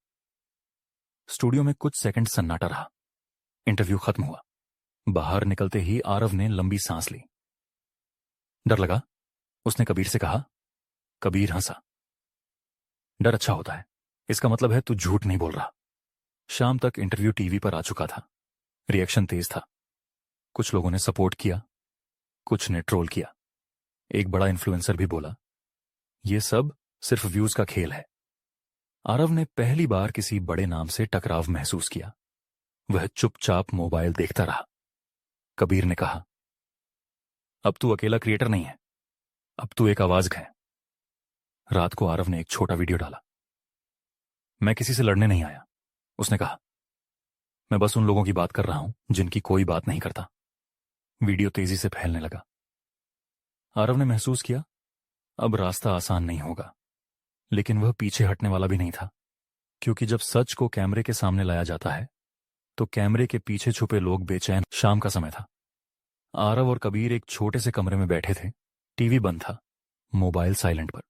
[SPEAKER 1] स्टूडियो में कुछ सेकंड सन्नाटा रहा। इंटरव्यू खत्म हुआ। बाहर निकलते ही आरव ने लंबी सांस ली। डर लगा? उसने कबीर से कहा। कबीर हंसा। डर अच्छा होता है, इसका मतलब है तू झूठ नहीं बोल रहा। शाम तक इंटरव्यू टीवी पर आ चुका था। रिएक्शन तेज था। कुछ लोगों ने सपोर्ट किया, कुछ ने ट्रोल किया। एक बड़ा इन्फ्लुएंसर भी बोला, यह सब सिर्फ व्यूज का खेल है। आरव ने पहली बार किसी बड़े नाम से टकराव महसूस किया। वह चुपचाप मोबाइल देखता रहा। कबीर ने कहा, अब तू अकेला क्रिएटर नहीं है, अब तू एक आवाज है। रात को आरव ने एक छोटा वीडियो डाला। मैं किसी से लड़ने नहीं आया, उसने कहा। मैं बस उन लोगों की बात कर रहा हूं जिनकी कोई बात नहीं करता। वीडियो तेजी से फैलने लगा। आरव ने महसूस किया, अब रास्ता आसान नहीं होगा। लेकिन वह पीछे हटने वाला भी नहीं था, क्योंकि जब सच को कैमरे के सामने लाया जाता है तो कैमरे के पीछे छुपे लोग बेचैन। शाम का समय था। आरव और कबीर एक छोटे से कमरे में बैठे थे। टीवी बंद था, मोबाइल साइलेंट पर।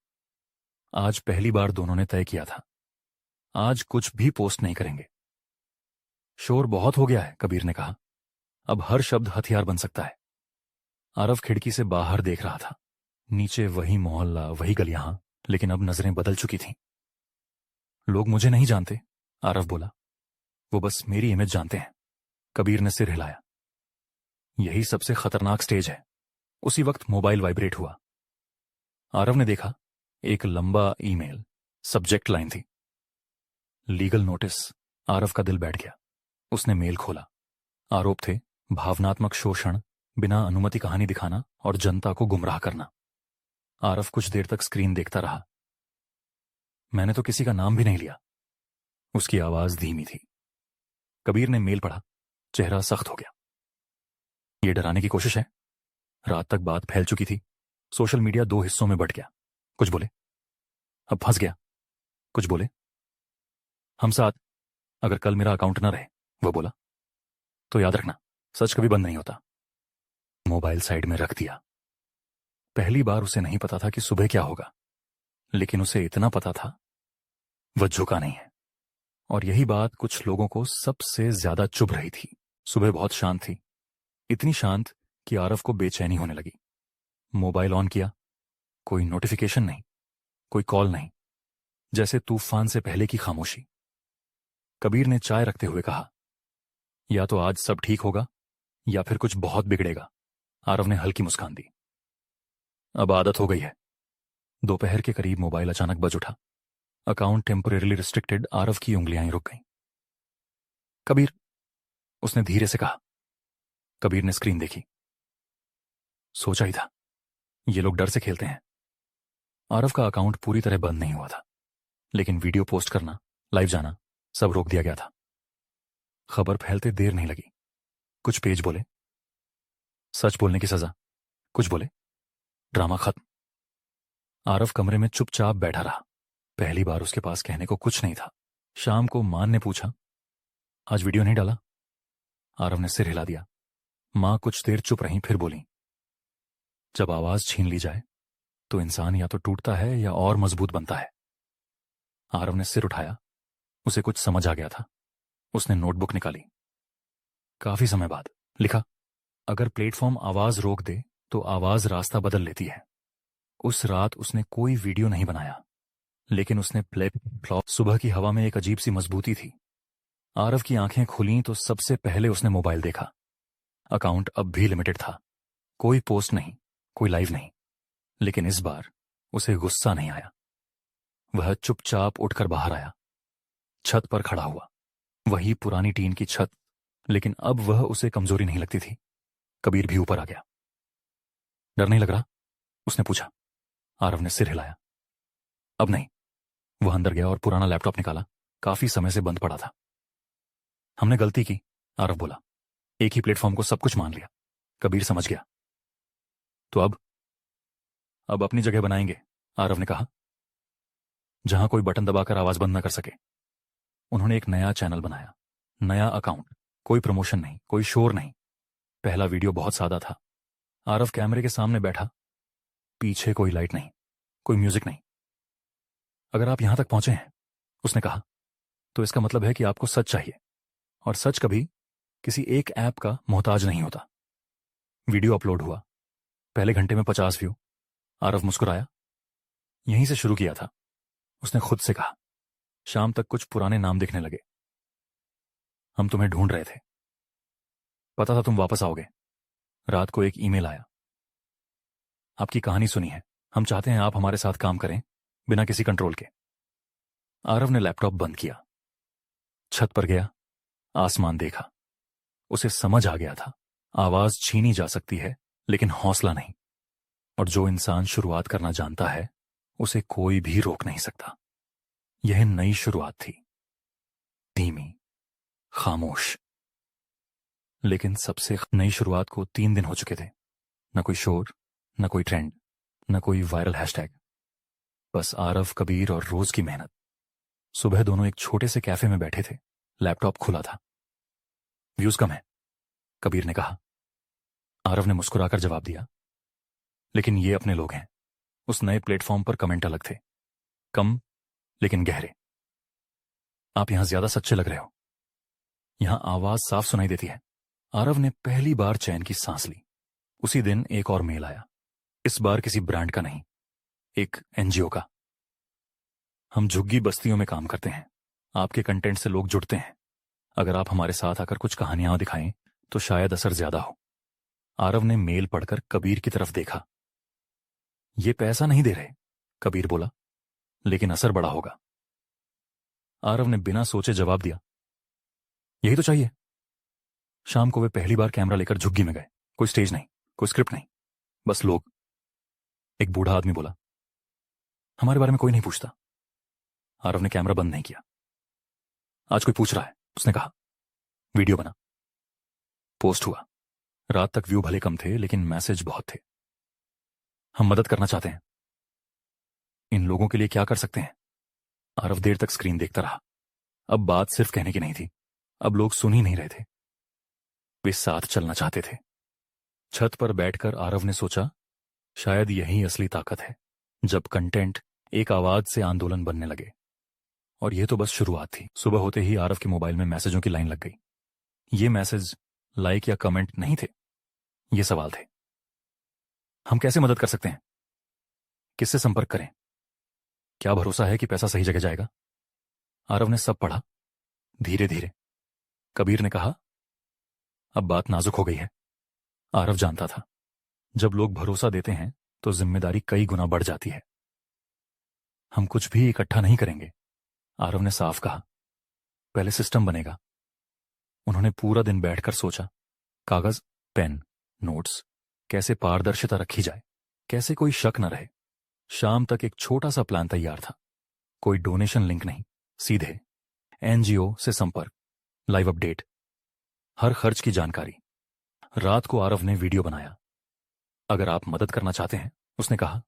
[SPEAKER 1] आज पहली बार दोनों ने तय किया था, आज कुछ भी पोस्ट नहीं करेंगे। शोर बहुत हो गया है, कबीर ने कहा। अब हर शब्द हथियार बन सकता है। आरव खिड़की से बाहर देख रहा था। नीचे वही मोहल्ला, वही गलियां, लेकिन अब नजरें बदल चुकी थीं। लोग मुझे नहीं जानते, आरव बोला। वो बस मेरी इमेज जानते हैं। कबीर ने सिर हिलाया। यही सबसे खतरनाक स्टेज है। उसी वक्त मोबाइल वाइब्रेट हुआ। आरव ने देखा, एक लंबा ईमेल, सब्जेक्ट लाइन थी, लीगल नोटिस। आरव का दिल बैठ गया। उसने मेल खोला। आरोप थे भावनात्मक शोषण, बिना अनुमति कहानी दिखाना और जनता को गुमराह करना। आरव कुछ देर तक स्क्रीन देखता रहा। मैंने तो किसी का नाम भी नहीं लिया। उसकी आवाज धीमी थी। कबीर ने मेल पढ़ा। चेहरा सख्त हो गया। यह डराने की कोशिश है। रात तक बात फैल चुकी थी। सोशल मीडिया दो हिस्सों में बंट गया। कुछ बोले, अब फंस गया। कुछ बोले, हम साथ, अगर कल मेरा अकाउंट ना रहे, वो बोला, तो याद रखना, सच कभी बंद नहीं होता। मोबाइल साइड में रख दिया। पहली बार उसे नहीं पता था कि सुबह क्या होगा, लेकिन उसे इतना पता था, वह झुका नहीं है। और यही बात कुछ लोगों को सबसे ज्यादा चुभ रही थी। सुबह बहुत शांत थी, इतनी शांत कि आरव को बेचैनी होने लगी। मोबाइल ऑन किया, कोई नोटिफिकेशन नहीं, कोई कॉल नहीं, जैसे तूफान से पहले की खामोशी। कबीर ने चाय रखते हुए कहा, या तो आज सब ठीक होगा या फिर कुछ बहुत बिगड़ेगा। आरव ने हल्की मुस्कान दी। अब आदत हो गई है। दोपहर के करीब मोबाइल अचानक बज उठा। Account temporarily restricted. आरव की उंगलियां रुक गईं। कबीर, उसने धीरे से कहा। कबीर ने स्क्रीन देखी। सोचा ही था, ये लोग डर से खेलते हैं। आरव का अकाउंट पूरी तरह बंद नहीं हुआ था, लेकिन वीडियो पोस्ट करना, लाइव जाना, सब रोक दिया गया था। खबर फैलते देर नहीं लगी। कुछ पेज बोले, सच बोलने की सजा। कुछ बोले, ड्रामा खत्म। आरव कमरे में चुपचाप बैठा रहा। पहली बार उसके पास कहने को कुछ नहीं था। शाम को मां ने पूछा, आज वीडियो नहीं डाला? आरव ने सिर हिला दिया। मां कुछ देर चुप रहीं, फिर बोली, जब आवाज छीन ली जाए तो इंसान या तो टूटता है या और मजबूत बनता है। आरव ने सिर उठाया। उसे कुछ समझ आ गया था। उसने नोटबुक निकाली। काफी समय बाद लिखा, अगर प्लेटफॉर्म आवाज रोक दे तो आवाज रास्ता बदल लेती है। उस रात उसने कोई वीडियो नहीं बनाया, लेकिन उसने सुबह की हवा में एक अजीब सी मजबूती थी। आरव की आंखें खुलीं तो सबसे पहले उसने मोबाइल देखा। अकाउंट अब भी लिमिटेड था। कोई पोस्ट नहीं, कोई लाइव नहीं, लेकिन इस बार उसे गुस्सा नहीं आया। वह चुपचाप उठकर बाहर आया। छत पर खड़ा हुआ। वही पुरानी टीन की छत, लेकिन अब वह उसे कमजोरी नहीं लगती थी। कबीर भी ऊपर आ गया। डर नहीं लग रहा? उसने पूछा। आरव ने सिर हिलाया। अब नहीं। वह अंदर गया और पुराना लैपटॉप निकाला। काफी समय से बंद पड़ा था। हमने गलती की, आरव बोला। एक ही प्लेटफॉर्म को सब कुछ मान लिया। कबीर समझ गया। तो अब अपनी जगह बनाएंगे, आरव ने कहा, जहां कोई बटन दबाकर आवाज बंद न कर सके। उन्होंने एक नया चैनल बनाया, नया अकाउंट, कोई प्रमोशन नहीं, कोई शोर नहीं। पहला वीडियो बहुत सादा था। आरव कैमरे के सामने बैठा। पीछे कोई लाइट नहीं, कोई म्यूजिक नहीं। अगर आप यहां तक पहुंचे हैं, उसने कहा, तो इसका मतलब है कि आपको सच चाहिए, और सच कभी किसी एक ऐप का मोहताज नहीं होता। वीडियो अपलोड हुआ। पहले घंटे में 50 व्यू। आरव मुस्कुराया। यहीं से शुरू किया था, उसने खुद से कहा। शाम तक कुछ पुराने नाम दिखने लगे। हम तुम्हें ढूंढ रहे थे, पता था तुम वापस आओगे। रात को एक ईमेल आया, आपकी कहानी सुनी है, हम चाहते हैं आप हमारे साथ काम करें, बिना किसी कंट्रोल के। आरव ने लैपटॉप बंद किया। छत पर गया, आसमान देखा। उसे समझ आ गया था, आवाज छीनी जा सकती है, लेकिन हौसला नहीं। और जो इंसान शुरुआत करना जानता है, उसे कोई भी रोक नहीं सकता। यह नई शुरुआत थी, धीमी, खामोश। लेकिन सबसे नई शुरुआत को 3 दिन हो चुके थे। न कोई शोर, न कोई ट्रेंड, न कोई वायरल हैशटैग। बस आरव, कबीर और रोज की मेहनत। सुबह दोनों एक छोटे से कैफे में बैठे थे। लैपटॉप खुला था। व्यूज कम है, कबीर ने कहा। आरव ने मुस्कुराकर जवाब दिया, लेकिन ये अपने लोग हैं। उस नए प्लेटफॉर्म पर कमेंट अलग थे, कम लेकिन गहरे। आप यहां ज्यादा सच्चे लग रहे हो। यहां आवाज साफ सुनाई देती है। आरव ने पहली बार चैन की सांस ली। उसी दिन एक और मेल आया। इस बार किसी ब्रांड का नहीं, एक एनजीओ का। हम झुग्गी बस्तियों में काम करते हैं। आपके कंटेंट से लोग जुड़ते हैं। अगर आप हमारे साथ आकर कुछ कहानियां दिखाएं तो शायद असर ज्यादा हो। आरव ने मेल पढ़कर कबीर की तरफ देखा। ये पैसा नहीं दे रहे, कबीर बोला, लेकिन असर बड़ा होगा। आरव ने बिना सोचे जवाब दिया, यही तो चाहिए। शाम को वे पहली बार कैमरा लेकर झुग्गी में गए। कोई स्टेज नहीं, कोई स्क्रिप्ट नहीं, बस लोग। एक बूढ़ा आदमी बोला, हमारे बारे में कोई नहीं पूछता। आरव ने कैमरा बंद नहीं किया। आज कोई पूछ रहा है, उसने कहा। वीडियो बना, पोस्ट हुआ। रात तक व्यू भले कम थे, लेकिन मैसेज बहुत थे। हम मदद करना चाहते हैं। इन लोगों के लिए क्या कर सकते हैं? आरव देर तक स्क्रीन देखता रहा। अब बात सिर्फ कहने की नहीं थी। अब लोग सुन ही नहीं रहे थे, वे साथ चलना चाहते थे। छत पर बैठकर आरव ने सोचा, शायद यही असली ताकत है, जब कंटेंट एक आवाज से आंदोलन बनने लगे। और यह तो बस शुरुआत थी। सुबह होते ही आरव के मोबाइल में मैसेजों की लाइन लग गई। ये मैसेज लाइक या कमेंट नहीं थे, ये सवाल थे। हम कैसे मदद कर सकते हैं? किससे संपर्क करें? क्या भरोसा है कि पैसा सही जगह जाएगा? आरव ने सब पढ़ा, धीरे धीरे। कबीर ने कहा, अब बात नाजुक हो गई है। आरव जानता था, जब लोग भरोसा देते हैं तो जिम्मेदारी कई गुना बढ़ जाती है। हम कुछ भी इकट्ठा नहीं करेंगे, आरव ने साफ कहा। पहले सिस्टम बनेगा। उन्होंने पूरा दिन बैठकर सोचा, कागज, पेन, नोट्स, कैसे पारदर्शिता रखी जाए, कैसे कोई शक न रहे। शाम तक एक छोटा सा प्लान तैयार था। कोई डोनेशन लिंक नहीं, सीधे एनजीओ से संपर्क, लाइव अपडेट, हर खर्च की जानकारी। रात को आरव ने वीडियो बनाया। अगर आप मदद करना चाहते हैं, उसने कहा,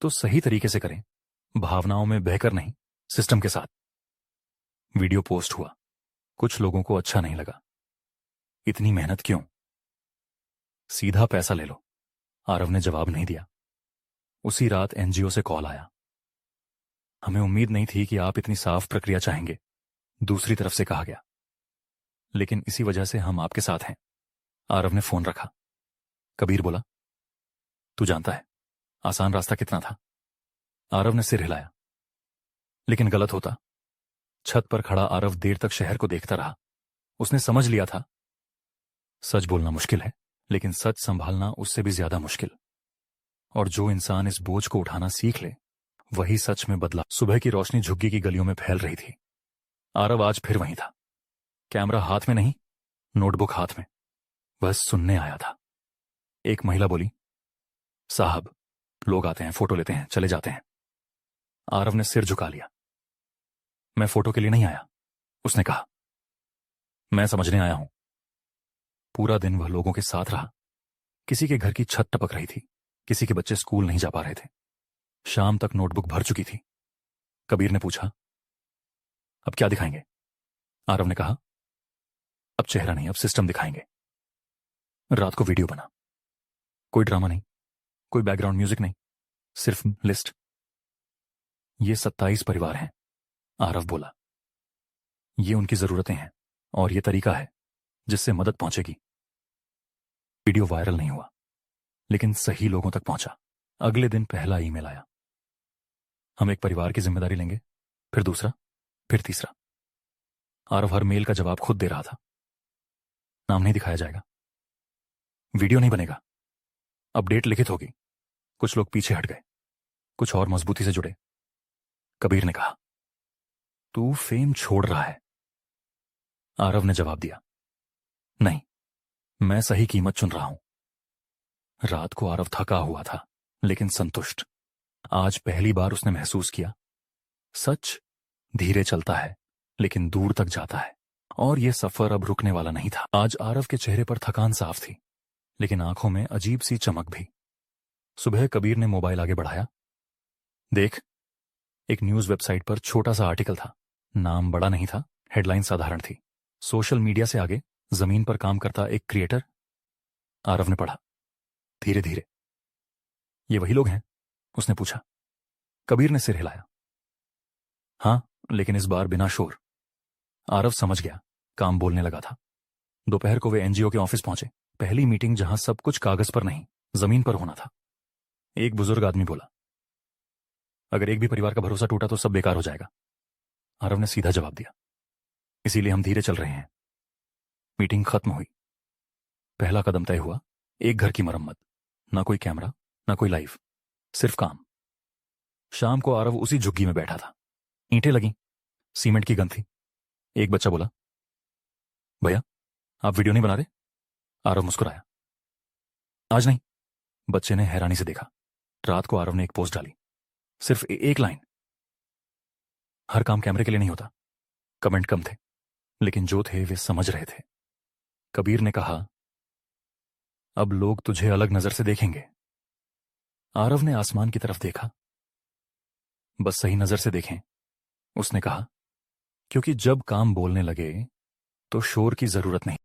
[SPEAKER 1] तो सही तरीके से करें, भावनाओं में बहकर नहीं, सिस्टम के साथ। वीडियो पोस्ट हुआ। कुछ लोगों को अच्छा नहीं लगा। इतनी मेहनत क्यों? सीधा पैसा ले लो, आरव ने जवाब नहीं दिया। उसी रात एनजीओ से कॉल आया। हमें उम्मीद नहीं थी कि आप इतनी साफ प्रक्रिया चाहेंगे, दूसरी तरफ से कहा गया। लेकिन इसी वजह से हम आपके साथ हैं। आरव ने फोन रखा। कबीर बोला, तू जानता है आसान रास्ता कितना था? आरव ने सिर हिलाया। लेकिन गलत होता। छत पर खड़ा आरव देर तक शहर को देखता रहा। उसने समझ लिया था, सच बोलना मुश्किल है, लेकिन सच संभालना उससे भी ज्यादा मुश्किल। और जो इंसान इस बोझ को उठाना सीख ले, वही सच में बदला। सुबह की रोशनी झुग्गी की गलियों में फैल रही थी। आरव आज फिर वहीं था, कैमरा हाथ में नहीं, नोटबुक हाथ में। वह सुनने आया था। एक महिला बोली, साहब, लोग आते हैं, फोटो लेते हैं, चले जाते हैं। आरव ने सिर झुका लिया। मैं फोटो के लिए नहीं आया, उसने कहा, मैं समझने आया हूं। पूरा दिन वह लोगों के साथ रहा। किसी के घर की छत टपक रही थी, किसी के बच्चे स्कूल नहीं जा पा रहे थे। शाम तक नोटबुक भर चुकी थी। कबीर ने पूछा, अब क्या दिखाएंगे? आरव ने कहा, अब चेहरा नहीं, अब सिस्टम दिखाएंगे। रात को वीडियो बना। कोई ड्रामा नहीं, कोई बैकग्राउंड म्यूजिक नहीं, सिर्फ लिस्ट। ये 27 परिवार हैं, आरव बोला। ये उनकी जरूरतें हैं और ये तरीका है जिससे मदद पहुंचेगी। वीडियो वायरल नहीं हुआ, लेकिन सही लोगों तक पहुंचा। अगले दिन पहला ईमेल आया। हम एक परिवार की जिम्मेदारी लेंगे, फिर दूसरा, फिर तीसरा। आरव हर मेल का जवाब खुद दे रहा था। नाम नहीं दिखाया जाएगा, वीडियो नहीं बनेगा, अपडेट लिखित होगी। कुछ लोग पीछे हट गए, कुछ और मजबूती से जुड़े। कबीर ने कहा, तू फेम छोड़ रहा है। आरव ने जवाब दिया, नहीं, मैं सही कीमत चुन रहा हूं। रात को आरव थका हुआ था, लेकिन संतुष्ट। आज पहली बार उसने महसूस किया, सच धीरे चलता है लेकिन दूर तक जाता है। और यह सफर अब रुकने वाला नहीं था। आज आरव के चेहरे पर थकान साफ थी, लेकिन आंखों में अजीब सी चमक भी। सुबह कबीर ने मोबाइल आगे बढ़ाया। देख, एक न्यूज वेबसाइट पर छोटा सा आर्टिकल था। नाम बड़ा नहीं था, हेडलाइन साधारण थी। सोशल मीडिया से आगे जमीन पर काम करता एक क्रिएटर? आरव ने पढ़ा। धीरे धीरे। ये वही लोग हैं? उसने पूछा। कबीर ने सिर हिलाया। हाँ, लेकिन इस बार बिना शोर। आरव समझ गया, काम बोलने लगा था। दोपहर को वे एनजीओ के ऑफिस पहुंचे। पहली मीटिंग जहां सब कुछ कागज पर नहीं, जमीन पर होना था। एक बुजुर्ग आदमी बोला, अगर एक भी परिवार का भरोसा टूटा तो सब बेकार हो जाएगा। आरव ने सीधा जवाब दिया, इसीलिए हम धीरे चल रहे हैं। मीटिंग खत्म हुई। पहला कदम तय हुआ, एक घर की मरम्मत। ना कोई कैमरा, ना कोई लाइव, सिर्फ काम। शाम को आरव उसी झुग्गी में बैठा था। ईंटें लगी, सीमेंट की गंध थी। एक बच्चा बोला, भैया आप वीडियो नहीं बना रहे? आरव मुस्कुराया। आज नहीं। बच्चे ने हैरानी से देखा। रात को आरव ने एक पोस्ट डाली, सिर्फ एक लाइन, हर काम कैमरे के लिए नहीं होता। कमेंट कम थे, लेकिन जो थे वे समझ रहे थे। कबीर ने कहा, अब लोग तुझे अलग नजर से देखेंगे। आरव ने आसमान की तरफ देखा। बस सही नजर से देखें, उसने कहा, क्योंकि जब काम बोलने लगे तो शोर की जरूरत नहीं।